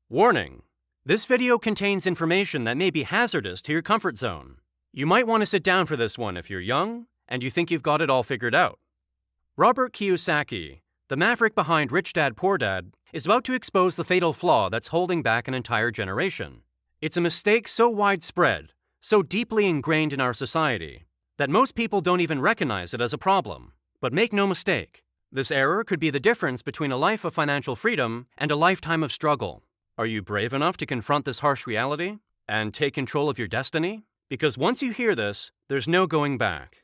Warning! This video contains information that may be hazardous to your comfort zone. You might want to sit down for this one if you're young and you think you've got it all figured out. Robert Kiyosaki, the maverick behind Rich Dad Poor Dad, is about to expose the fatal flaw that's holding back an entire generation. It's a mistake so widespread, so deeply ingrained in our society, that most people don't even recognize it as a problem. But make no mistake, this error could be the difference between a life of financial freedom and a lifetime of struggle. Are you brave enough to confront this harsh reality and take control of your destiny? Because once you hear this, there's no going back.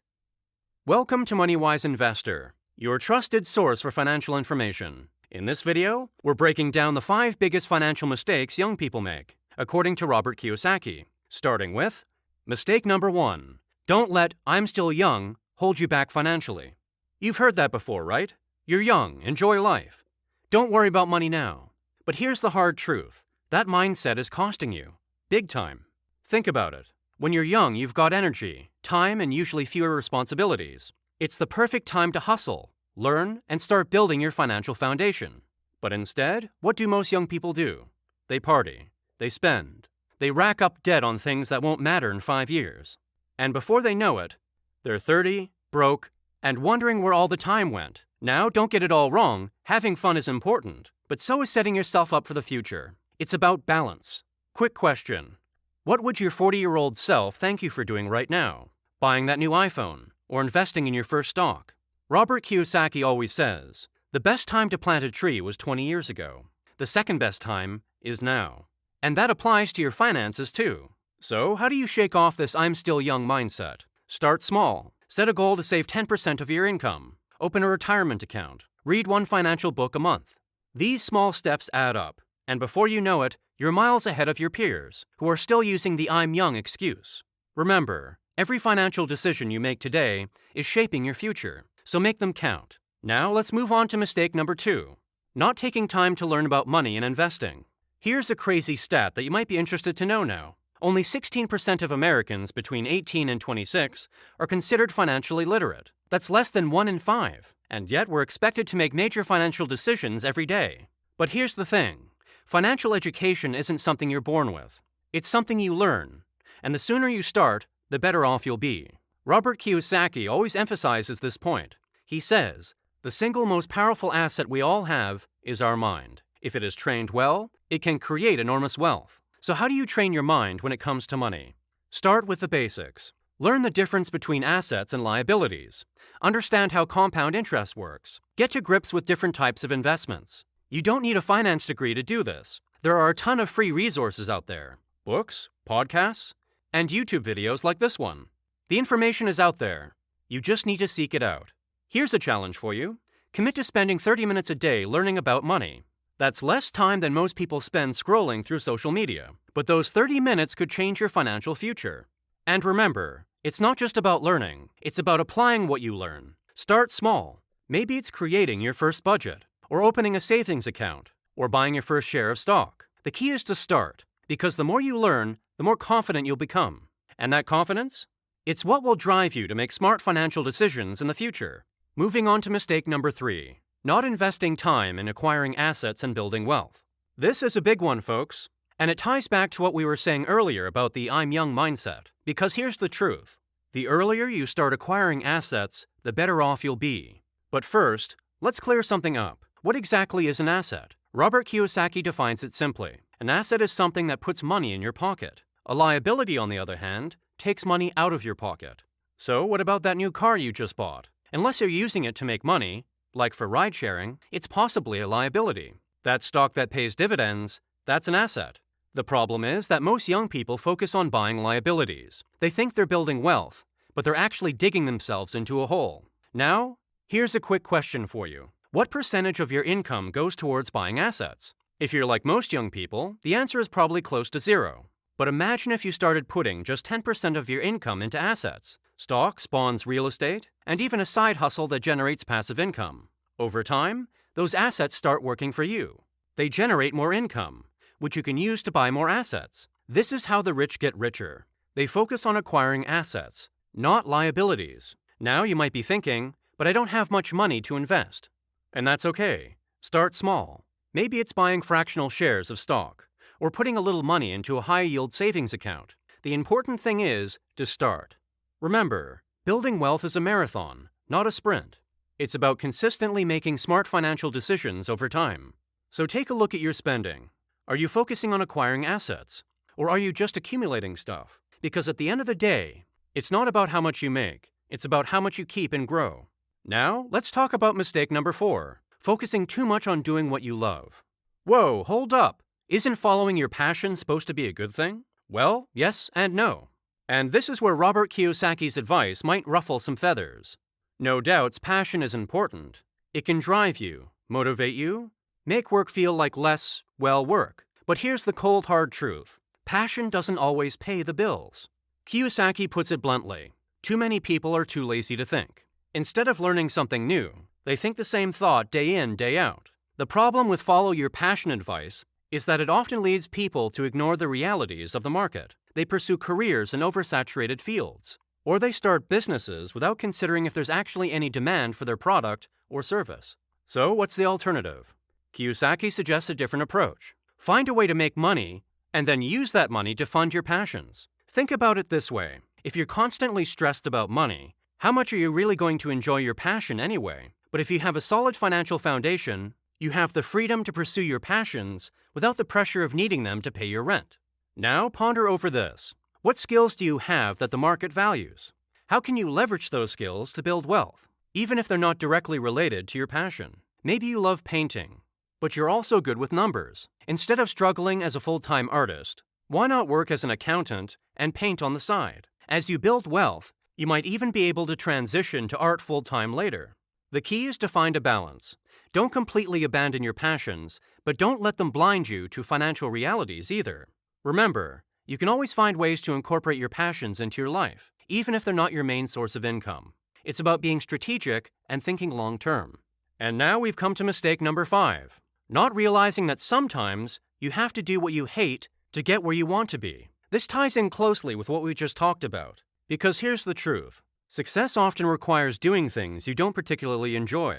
Welcome to MoneyWise Investor, your trusted source for financial information. In this video, we're breaking down the 5 biggest financial mistakes young people make, according to Robert Kiyosaki, starting with mistake number 1. Don't let "I'm still young" hold you back financially. You've heard that before, right? You're young, enjoy life. Don't worry about money now. But here's the hard truth. That mindset is costing you. Big time. Think about it. When you're young, you've got energy, time, and usually fewer responsibilities. It's the perfect time to hustle, learn, and start building your financial foundation. But instead, what do most young people do? They party. They spend. They rack up debt on things that won't matter in 5 years. And before they know it, they're 30, broke, and wondering where all the time went. Now, don't get it all wrong. Having fun is important. But so is setting yourself up for the future. It's about balance. Quick question. What would your 40-year-old self thank you for doing right now? Buying that new iPhone or investing in your first stock? Robert Kiyosaki always says, the best time to plant a tree was 20 years ago. The second best time is now. And that applies to your finances too. So how do you shake off this "I'm still young" mindset? Start small. Set a goal to save 10% of your income. Open a retirement account. Read one financial book a month. These small steps add up, and before you know it, you're miles ahead of your peers, who are still using the "I'm young" excuse. Remember, every financial decision you make today is shaping your future, so make them count. Now let's move on to mistake number 2, not taking time to learn about money and investing. Here's a crazy stat that you might be interested to know now. Only 16% of Americans between 18 and 26 are considered financially literate. That's less than 1 in 5. And yet we're expected to make major financial decisions every day. But here's the thing. Financial education isn't something you're born with. It's something you learn. And the sooner you start, the better off you'll be. Robert Kiyosaki always emphasizes this point. He says, the single most powerful asset we all have is our mind. If it is trained well, it can create enormous wealth. So how do you train your mind when it comes to money? Start with the basics. Learn the difference between assets and liabilities. Understand how compound interest works. Get to grips with different types of investments. You don't need a finance degree to do this. There are a ton of free resources out there. Books, podcasts, and YouTube videos like this one. The information is out there. You just need to seek it out. Here's a challenge for you. Commit to spending 30 minutes a day learning about money. That's less time than most people spend scrolling through social media. But those 30 minutes could change your financial future. And remember, it's not just about learning, it's about applying what you learn. Start small. Maybe it's creating your first budget, or opening a savings account, or buying your first share of stock. The key is to start, because the more you learn, the more confident you'll become. And that confidence? It's what will drive you to make smart financial decisions in the future. Moving on to mistake number 3, not investing time in acquiring assets and building wealth. This is a big one, folks. And it ties back to what we were saying earlier about the "I'm young" mindset. Because here's the truth. The earlier you start acquiring assets, the better off you'll be. But first, let's clear something up. What exactly is an asset? Robert Kiyosaki defines it simply. An asset is something that puts money in your pocket. A liability, on the other hand, takes money out of your pocket. So what about that new car you just bought? Unless you're using it to make money, like for ride sharing, it's possibly a liability. That stock that pays dividends, that's an asset. The problem is that most young people focus on buying liabilities. They think they're building wealth, but they're actually digging themselves into a hole. Now, here's a quick question for you. What percentage of your income goes towards buying assets? If you're like most young people, the answer is probably close to 0. But imagine if you started putting just 10% of your income into assets, stocks, bonds, real estate, and even a side hustle that generates passive income. Over time, those assets start working for you. They generate more income, which you can use to buy more assets. This is how the rich get richer. They focus on acquiring assets, not liabilities. Now you might be thinking, but I don't have much money to invest. And that's okay. Start small. Maybe it's buying fractional shares of stock. or putting a little money into a high-yield savings account. The important thing is to start. Remember, building wealth is a marathon, not a sprint. It's about consistently making smart financial decisions over time. So take a look at your spending. Are you focusing on acquiring assets? Or are you just accumulating stuff? Because at the end of the day, it's not about how much you make, it's about how much you keep and grow. Now, let's talk about mistake number 4, focusing too much on doing what you love. Whoa, hold up! Isn't following your passion supposed to be a good thing? Well, yes and no. And this is where Robert Kiyosaki's advice might ruffle some feathers. No doubts, passion is important. It can drive you, motivate you, make work feel like less, well, work. But here's the cold, hard truth. Passion doesn't always pay the bills. Kiyosaki puts it bluntly. Too many people are too lazy to think. Instead of learning something new, they think the same thought day in, day out. The problem with follow your passion advice is that it often leads people to ignore the realities of the market. They pursue careers in oversaturated fields, or they start businesses without considering if there's actually any demand for their product or service. So what's the alternative? Kiyosaki suggests a different approach. Find a way to make money and then use that money to fund your passions. Think about it this way. If you're constantly stressed about money, how much are you really going to enjoy your passion anyway? But if you have a solid financial foundation, you have the freedom to pursue your passions without the pressure of needing them to pay your rent. Now ponder over this. What skills do you have that the market values? How can you leverage those skills to build wealth, even if they're not directly related to your passion? Maybe you love painting, but you're also good with numbers. Instead of struggling as a full-time artist, why not work as an accountant and paint on the side? As you build wealth, you might even be able to transition to art full-time later. The key is to find a balance. Don't completely abandon your passions, but don't let them blind you to financial realities either. Remember, you can always find ways to incorporate your passions into your life, even if they're not your main source of income. It's about being strategic and thinking long-term. And now we've come to mistake number 5, not realizing that sometimes you have to do what you hate to get where you want to be. This ties in closely with what we just talked about, because here's the truth. Success often requires doing things you don't particularly enjoy.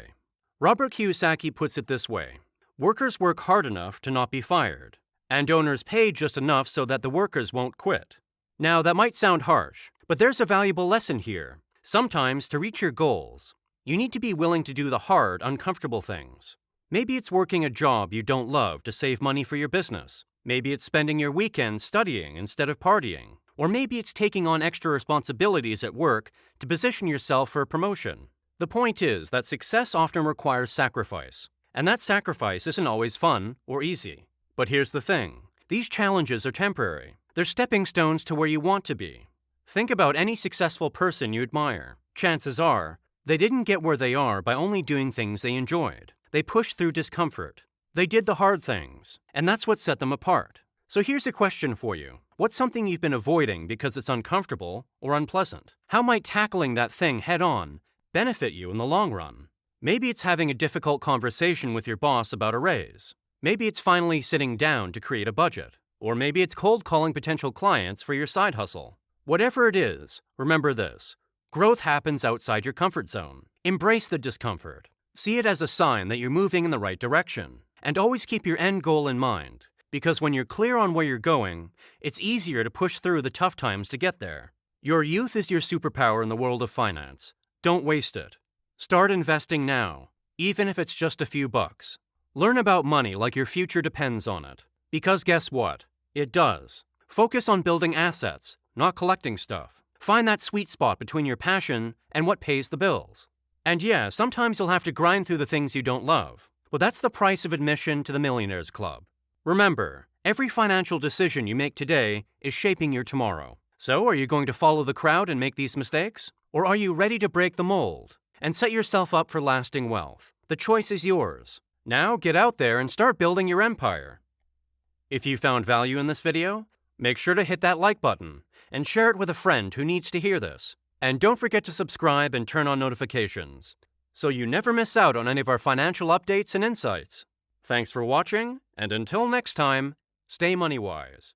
Robert Kiyosaki puts it this way: workers work hard enough to not be fired, and owners pay just enough so that the workers won't quit. Now, that might sound harsh, but there's a valuable lesson here. Sometimes, to reach your goals, you need to be willing to do the hard, uncomfortable things. Maybe it's working a job you don't love to save money for your business. Maybe it's spending your weekends studying instead of partying. Or maybe it's taking on extra responsibilities at work to position yourself for a promotion. The point is that success often requires sacrifice, and that sacrifice isn't always fun or easy. But here's the thing. These challenges are temporary. They're stepping stones to where you want to be. Think about any successful person you admire. Chances are, they didn't get where they are by only doing things they enjoyed. They pushed through discomfort. They did the hard things, and that's what set them apart. So here's a question for you. What's something you've been avoiding because it's uncomfortable or unpleasant? How might tackling that thing head-on benefit you in the long run? Maybe it's having a difficult conversation with your boss about a raise. Maybe it's finally sitting down to create a budget. Or maybe it's cold calling potential clients for your side hustle. Whatever it is, remember this. Growth happens outside your comfort zone. Embrace the discomfort. See it as a sign that you're moving in the right direction. And always keep your end goal in mind. Because when you're clear on where you're going, it's easier to push through the tough times to get there. Your youth is your superpower in the world of finance. Don't waste it. Start investing now, even if it's just a few bucks. Learn about money like your future depends on it. Because guess what? It does. Focus on building assets, not collecting stuff. Find that sweet spot between your passion and what pays the bills. And yeah, sometimes you'll have to grind through the things you don't love. But that's the price of admission to the Millionaires Club. Remember, every financial decision you make today is shaping your tomorrow. So, are you going to follow the crowd and make these mistakes? Or are you ready to break the mold and set yourself up for lasting wealth? The choice is yours. Now, get out there and start building your empire. If you found value in this video, make sure to hit that like button and share it with a friend who needs to hear this. And don't forget to subscribe and turn on notifications so you never miss out on any of our financial updates and insights. Thanks for watching, and until next time, stay money-wise.